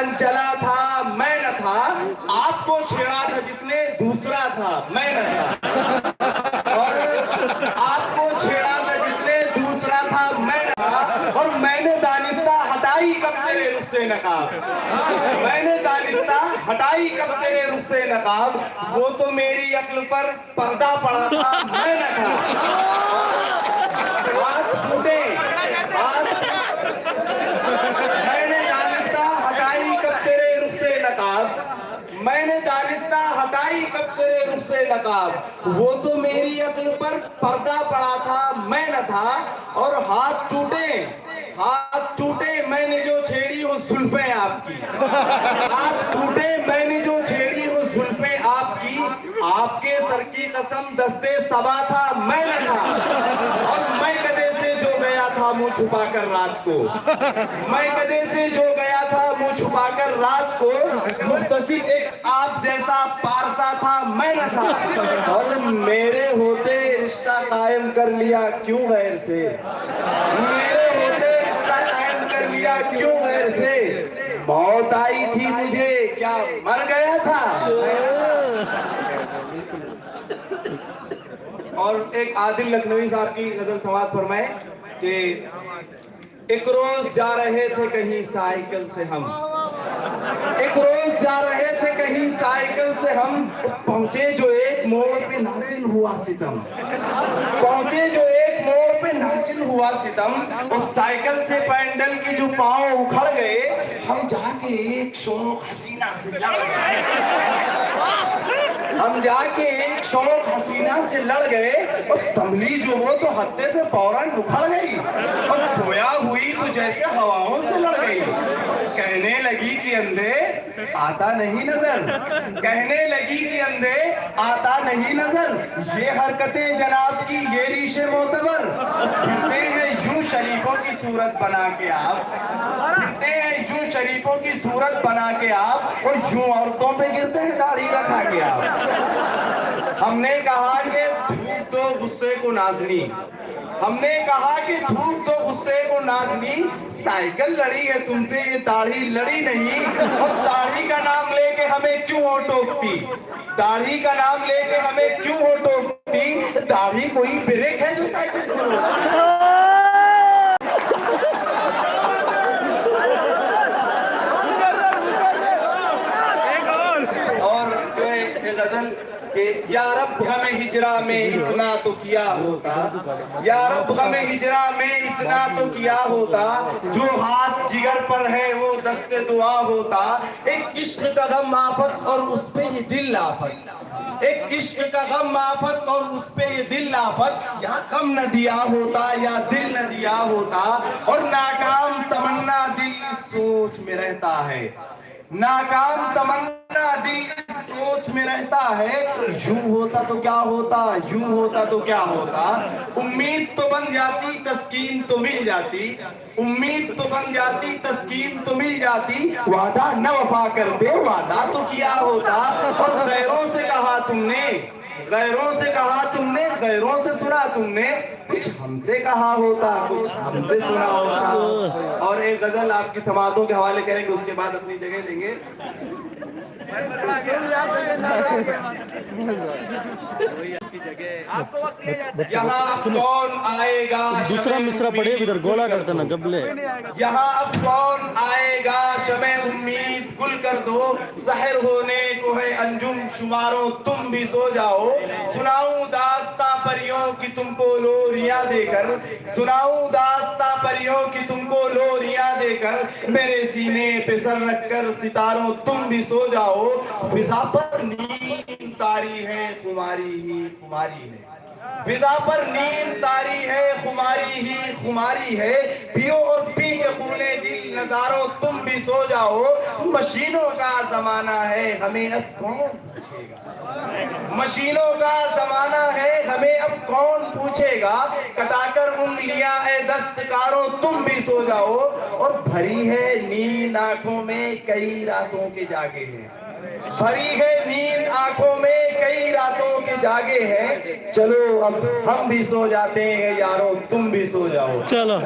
बन चला था मैं न था, आपको छेड़ा था जिसने दूसरा था मैं न था, और आपको छेड़ा था जिसने दूसरा था मैं न था, और मैंने दानिस्ता हटाई कब तेरे रुख से नकाब, मैंने दानिस्ता हटाई कब तेरे रुख से नकाब, वो तो मेरी अक्ल पर पर्दा पड़ा था मैं न था। हाथ टूटे मैंने दानिस्ता हटाई कब तेरे रुख से नकाब, मैंने दानिस्ता हटाई कब तेरे रुख से नकाब, वो तो मेरी अक्ल पर पर्दा पड़ा था मैं न था, और हाथ टूटे मैंने जो छेड़ी वो जुल्फें आपकी, हाथ टूटे मैंने जो छेड़ी वो जुल्फें आपकी, आपके सर की कसम दस्ते सबा था मैं न था, और मैं कदे से जो गया था मुंह छुपा कर रात को, मैं कदे से जो गया था मुंह छुपा कर रात को, मुख्तसिर एक आप जैसा पारसा था मैं न था, और मेरे होते रिश्ता कायम कर लिया क्यों गैर से, मेरे होते रिश्ता कायम कर लिया क्यों गैर से, मौत आई थी मुझे क्या मर गया था। और एक आदिल लखनवी साहब की गजल समाअत फरमाए कि एक रोज जा रहे थे कहीं साइकिल से हम, एक रोज जा रहे थे कहीं साइकिल से हम, पहुंचे जो एक मोड़ पे नाज़िल हुआ सितम, पहुंचे जो एक मोड़ पे नाज़िल हुआ सितम, उस साइकिल से पैंडल की जो पांव उखड़ गए, हम जाके एक शौक हसीना से लड़ गए, हम जाके एक शौक हसीना से लड़ गए, और संभली जो वो तो हत्थे से फौरन उखड़ गई, और खोया हुई तो जैसे हवाओं से लड़ गई, कहने लगी कि अंधे आता नहीं नजर, कहने लगी कि अंधे आता नहीं नजर, ये हरकतें जनाब की ये रीशे मोतबर, फिरते हैं यूं शरीफों की सूरत बना के आप, फिरते हैं यूं शरीफों की सूरत बना के आप, और यूं औरतों पे गिरते हैं दाढ़ी रखा के आप। हमने कहा कि धूप दो गुस्से को नाजनी, हमने कहा कि धूप दो गुस्से को नाजनी, साइकिल लड़ी है तुमसे ये दाढ़ी लड़ी नहीं, और दाढ़ी का नाम लेके हमें क्यों हो टोकती, दाढ़ी का नाम लेके हमें क्यों हो टोकती, दाढ़ी कोई ब्रेक है जो साइकिल को रोकती। और गजल कि या रब हमें हिजरा में इतना तो किया होता, या रब हमें हिजरा में इतना तो किया होता, जो हाथ जिगर पर है वो दस्ते दुआ होता, एक इश्क का गम आफत और उस पे ये दिल आफत, एक इश्क का गम आफत और उस पे ये दिल आफत, या कम न दिया होता या दिल न दिया होता, और नाकाम तमन्ना दिल इस सोच में रहता है, नाकाम तमन्ना दिल सोच में रहता है, यूं होता तो क्या होता, यूं होता तो क्या होता, उम्मीद तो बन जाती तस्कीन तो मिल जाती, उम्मीद तो बन जाती तस्कीन तो मिल जाती, वादा न वफा करते वादा तो किया होता, और गैरों से कहा तुमने, गैरों से कहा तुमने, गैरों से सुना तुमने, कुछ हमसे कहा होता, कुछ हमसे सुना होता। और एक गजल आपकी समातों के हवाले करेंगे, उसके बाद अपनी जगह लेंगे। यहाँ अब कौन आएगा, दूसरा मिसरा पढ़े इधर गोला करते ना जब ले, यहाँ अब कौन आएगा शमे उम्मीद गुल कर दो, ज़ाहिर होने को है अंजुम शुमारों तुम भी सो जाओ, सुनाऊं दास्तां परियों की तुमको लोरियां देकर, सुनाऊं दास्तां परियों की तुमको लोरियां देकर, मेरे सीने पे सर रखकर सितारों तुम भी सो जाओ, फिजा पर नींद तारी है खुमारी ही खुमारी है, फिजा पर नींद तारी है खुमारी ही खुमारी है, पियो और पी के खूने दिल नजारों तुम भी सो जाओ, मशीनों का जमाना है हमें अब कौन पूछेगा, मशीनों का जमाना है हमें अब कौन पूछेगा, कटाकर उंगलियां ए दस्तकारों तुम भी सो जाओ, और भरी है नींद आंखों में कई रातों के जागे हैं, भरी है नींद आंखों में कई रातों के जागे हैं, चलो अब हम भी सो जाते हैं यारों तुम भी सो जाओ। चलो